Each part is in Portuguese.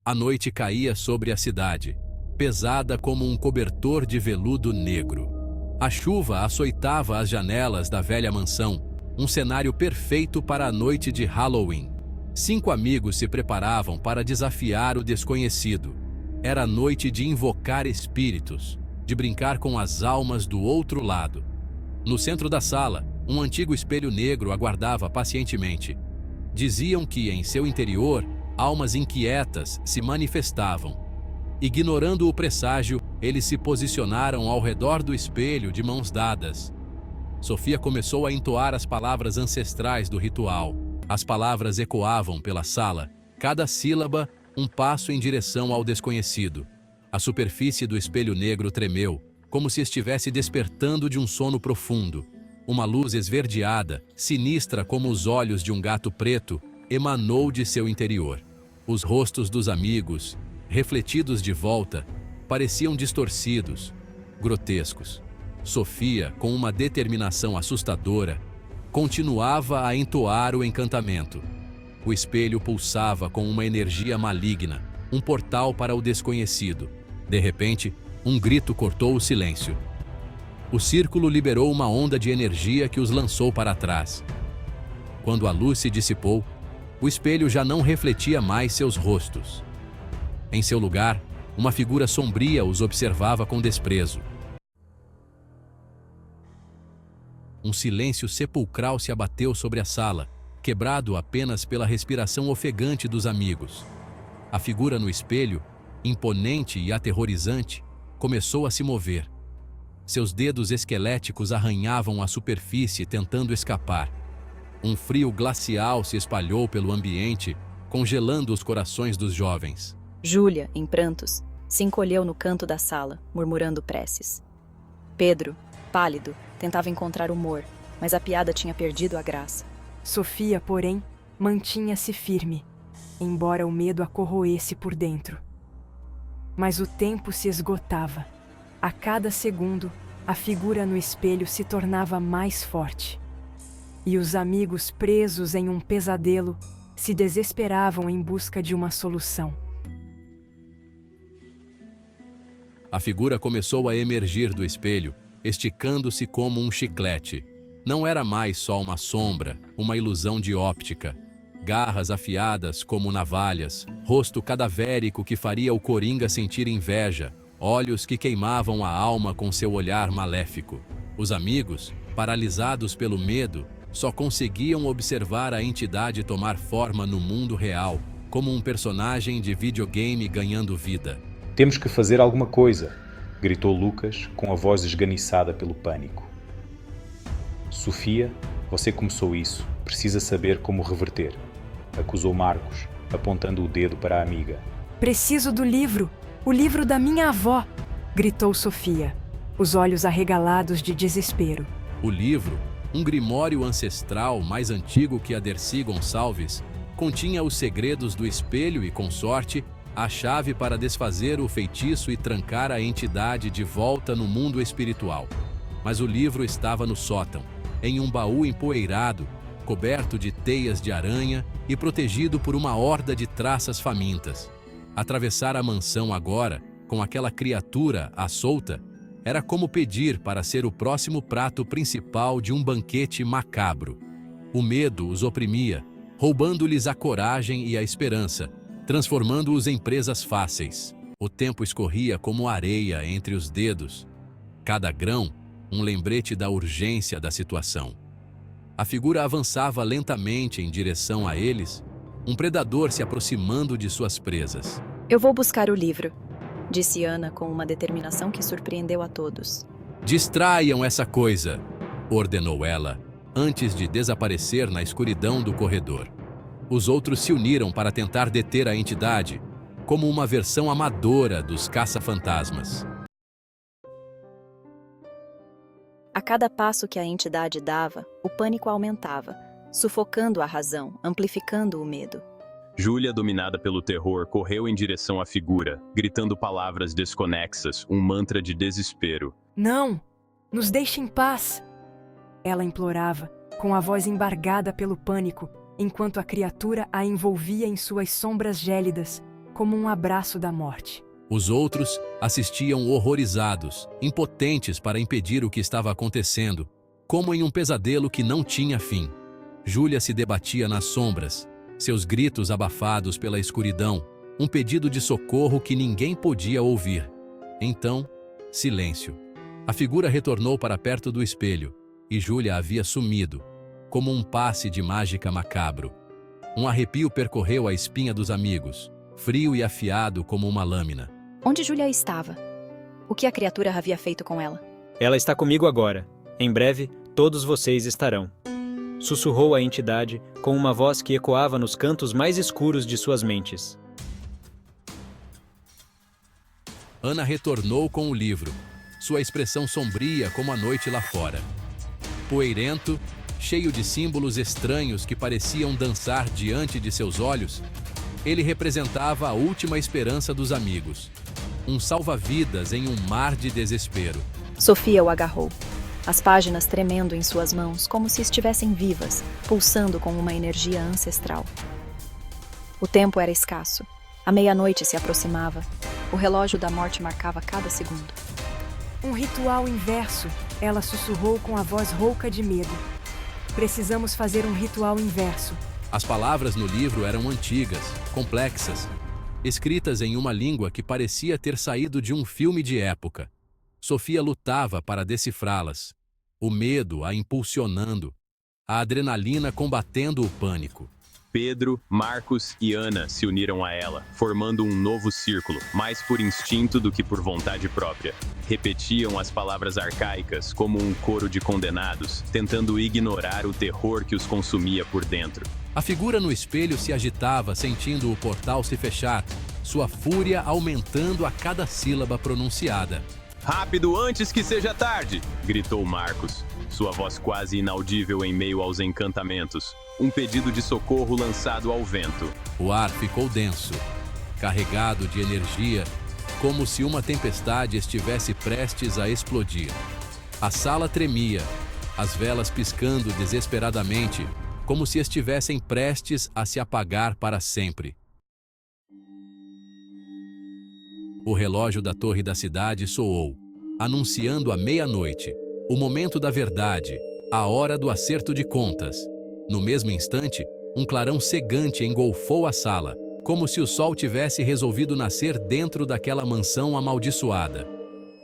A noite caía sobre a cidade, pesada como um cobertor de veludo negro. A chuva açoitava as janelas da velha mansão, um cenário perfeito para a noite de Halloween. 5 amigos se preparavam para desafiar o desconhecido. Era a noite de invocar espíritos, de brincar com as almas do outro lado. No centro da sala, um antigo espelho negro aguardava pacientemente. Diziam que, em seu interior, almas inquietas se manifestavam. Ignorando o presságio, eles se posicionaram ao redor do espelho de mãos dadas. Sofia começou a entoar as palavras ancestrais do ritual. As palavras ecoavam pela sala, cada sílaba um passo em direção ao desconhecido. A superfície do espelho negro tremeu, como se estivesse despertando de um sono profundo. Uma luz esverdeada, sinistra como os olhos de um gato preto, emanou de seu interior. Os rostos dos amigos, refletidos de volta, pareciam distorcidos, grotescos. Sofia, com uma determinação assustadora, continuava a entoar o encantamento. O espelho pulsava com uma energia maligna, um portal para o desconhecido. De repente, um grito cortou o silêncio. O círculo liberou uma onda de energia que os lançou para trás. Quando a luz se dissipou, o espelho já não refletia mais seus rostos. Em seu lugar, uma figura sombria os observava com desprezo. Um silêncio sepulcral se abateu sobre a sala, quebrado apenas pela respiração ofegante dos amigos. A figura no espelho, imponente e aterrorizante, começou a se mover. Seus dedos esqueléticos arranhavam a superfície tentando escapar. Um frio glacial se espalhou pelo ambiente, congelando os corações dos jovens. Júlia, em prantos, se encolheu no canto da sala, murmurando preces. Pedro, pálido, tentava encontrar humor, mas a piada tinha perdido a graça. Sofia, porém, mantinha-se firme, embora o medo a corroesse por dentro. Mas o tempo se esgotava. A cada segundo, a figura no espelho se tornava mais forte. E os amigos, presos em um pesadelo, se desesperavam em busca de uma solução. A figura começou a emergir do espelho, esticando-se como um chiclete. Não era mais só uma sombra, uma ilusão de óptica. Garras afiadas como navalhas, rosto cadavérico que faria o coringa sentir inveja, olhos que queimavam a alma com seu olhar maléfico. Os amigos, paralisados pelo medo, só conseguiam observar a entidade tomar forma no mundo real, como um personagem de videogame ganhando vida. Temos que fazer alguma coisa, gritou Lucas, com a voz esganiçada pelo pânico. Sofia, você começou isso, precisa saber como reverter, acusou Marcos, apontando o dedo para a amiga. Preciso do livro, o livro da minha avó, gritou Sofia, os olhos arregalados de desespero. O livro, um grimório ancestral mais antigo que a Dercy Gonçalves, continha os segredos do espelho e, com sorte, a chave para desfazer o feitiço e trancar a entidade de volta no mundo espiritual. Mas o livro estava no sótão, em um baú empoeirado, coberto de teias de aranha e protegido por uma horda de traças famintas. Atravessar a mansão agora, com aquela criatura à solta, era como pedir para ser o próximo prato principal de um banquete macabro. O medo os oprimia, roubando-lhes a coragem e a esperança, transformando-os em presas fáceis. O tempo escorria como areia entre os dedos. Cada grão, um lembrete da urgência da situação. A figura avançava lentamente em direção a eles, um predador se aproximando de suas presas. Eu vou buscar o livro, disse Ana com uma determinação que surpreendeu a todos. Distraiam essa coisa, ordenou ela, antes de desaparecer na escuridão do corredor. Os outros se uniram para tentar deter a entidade, como uma versão amadora dos caça-fantasmas. A cada passo que a entidade dava, o pânico aumentava, sufocando a razão, amplificando o medo. Júlia, dominada pelo terror, correu em direção à figura, gritando palavras desconexas, um mantra de desespero. Não! Nos deixe em paz! Ela implorava, com a voz embargada pelo pânico, enquanto a criatura a envolvia em suas sombras gélidas, como um abraço da morte. Os outros assistiam horrorizados, impotentes para impedir o que estava acontecendo, como em um pesadelo que não tinha fim. Júlia se debatia nas sombras, seus gritos abafados pela escuridão, um pedido de socorro que ninguém podia ouvir. Então, silêncio. A figura retornou para perto do espelho, e Júlia havia sumido, como um passe de mágica macabro. Um arrepio percorreu a espinha dos amigos, frio e afiado como uma lâmina. Onde Júlia estava? O que a criatura havia feito com ela? Ela está comigo agora. Em breve, todos vocês estarão. Sussurrou a entidade com uma voz que ecoava nos cantos mais escuros de suas mentes. Ana retornou com o livro, sua expressão sombria como a noite lá fora. Poeirento, cheio de símbolos estranhos que pareciam dançar diante de seus olhos, ele representava a última esperança dos amigos. Um salva-vidas em um mar de desespero. Sofia o agarrou, as páginas tremendo em suas mãos como se estivessem vivas, pulsando com uma energia ancestral. O tempo era escasso. A meia-noite se aproximava. O relógio da morte marcava cada segundo. Um ritual inverso, ela sussurrou com a voz rouca de medo. Precisamos fazer um ritual inverso. As palavras no livro eram antigas, complexas, escritas em uma língua que parecia ter saído de um filme de época. Sofia lutava para decifrá-las, o medo a impulsionando, a adrenalina combatendo o pânico. Pedro, Marcos e Ana se uniram a ela, formando um novo círculo, mais por instinto do que por vontade própria. Repetiam as palavras arcaicas como um coro de condenados, tentando ignorar o terror que os consumia por dentro. A figura no espelho se agitava, sentindo o portal se fechar, sua fúria aumentando a cada sílaba pronunciada. "Rápido, antes que seja tarde!" gritou Marcos, sua voz quase inaudível em meio aos encantamentos. Um pedido de socorro lançado ao vento. O ar ficou denso, carregado de energia, como se uma tempestade estivesse prestes a explodir. A sala tremia, as velas piscando desesperadamente, como se estivessem prestes a se apagar para sempre. O relógio da torre da cidade soou, anunciando a meia-noite, o momento da verdade, a hora do acerto de contas. No mesmo instante, um clarão cegante engolfou a sala, como se o sol tivesse resolvido nascer dentro daquela mansão amaldiçoada.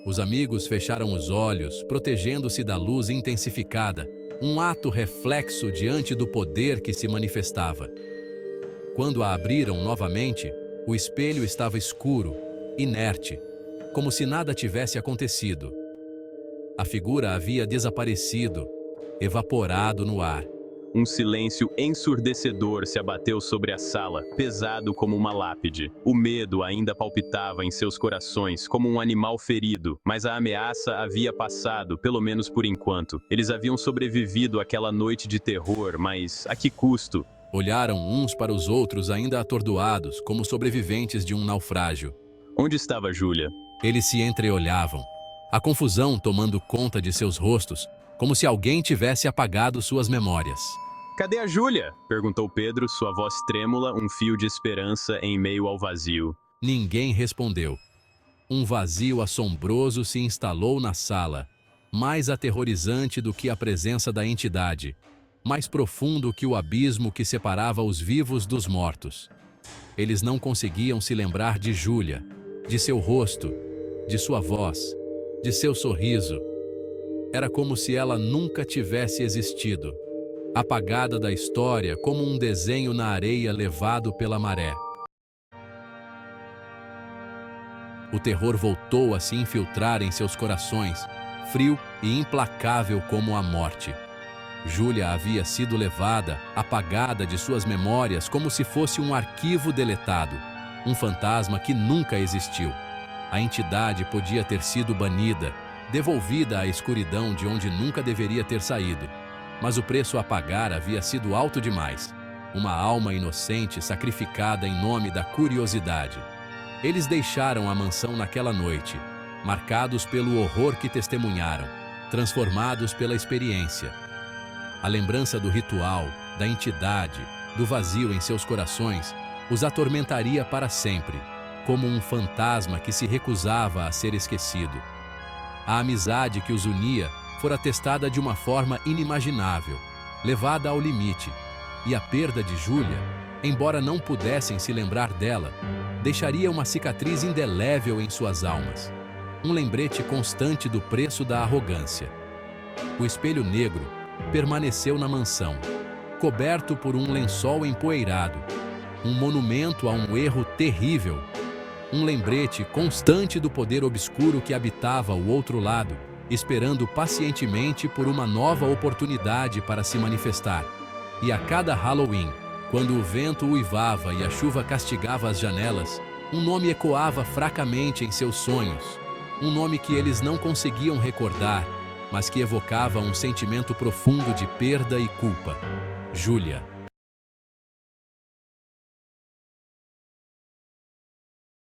Os amigos fecharam os olhos, protegendo-se da luz intensificada, um ato reflexo diante do poder que se manifestava. Quando a abriram novamente, o espelho estava escuro, inerte, como se nada tivesse acontecido. A figura havia desaparecido, evaporado no ar. Um silêncio ensurdecedor se abateu sobre a sala, pesado como uma lápide. O medo ainda palpitava em seus corações como um animal ferido, mas a ameaça havia passado, pelo menos por enquanto. Eles haviam sobrevivido àquela noite de terror, mas a que custo? Olharam uns para os outros ainda atordoados, como sobreviventes de um naufrágio. Onde estava Júlia? Eles se entreolhavam, a confusão tomando conta de seus rostos, como se alguém tivesse apagado suas memórias. "Cadê a Júlia?" perguntou Pedro, sua voz trêmula, um fio de esperança em meio ao vazio. Ninguém respondeu. Um vazio assombroso se instalou na sala, mais aterrorizante do que a presença da entidade, mais profundo que o abismo que separava os vivos dos mortos. Eles não conseguiam se lembrar de Júlia, de seu rosto, de sua voz, de seu sorriso. Era como se ela nunca tivesse existido, apagada da história como um desenho na areia levado pela maré. O terror voltou a se infiltrar em seus corações, frio e implacável como a morte. Júlia havia sido levada, apagada de suas memórias como se fosse um arquivo deletado, um fantasma que nunca existiu. A entidade podia ter sido banida, devolvida à escuridão de onde nunca deveria ter saído. Mas o preço a pagar havia sido alto demais. Uma alma inocente sacrificada em nome da curiosidade. Eles deixaram a mansão naquela noite, marcados pelo horror que testemunharam, transformados pela experiência. A lembrança do ritual, da entidade, do vazio em seus corações, os atormentaria para sempre, como um fantasma que se recusava a ser esquecido. A amizade que os unia fora testada de uma forma inimaginável, levada ao limite, e a perda de Júlia, embora não pudessem se lembrar dela, deixaria uma cicatriz indelével em suas almas, um lembrete constante do preço da arrogância. O espelho negro permaneceu na mansão, coberto por um lençol empoeirado, um monumento a um erro terrível, um lembrete constante do poder obscuro que habitava o outro lado, esperando pacientemente por uma nova oportunidade para se manifestar. E a cada Halloween, quando o vento uivava e a chuva castigava as janelas, um nome ecoava fracamente em seus sonhos, um nome que eles não conseguiam recordar, mas que evocava um sentimento profundo de perda e culpa: Júlia.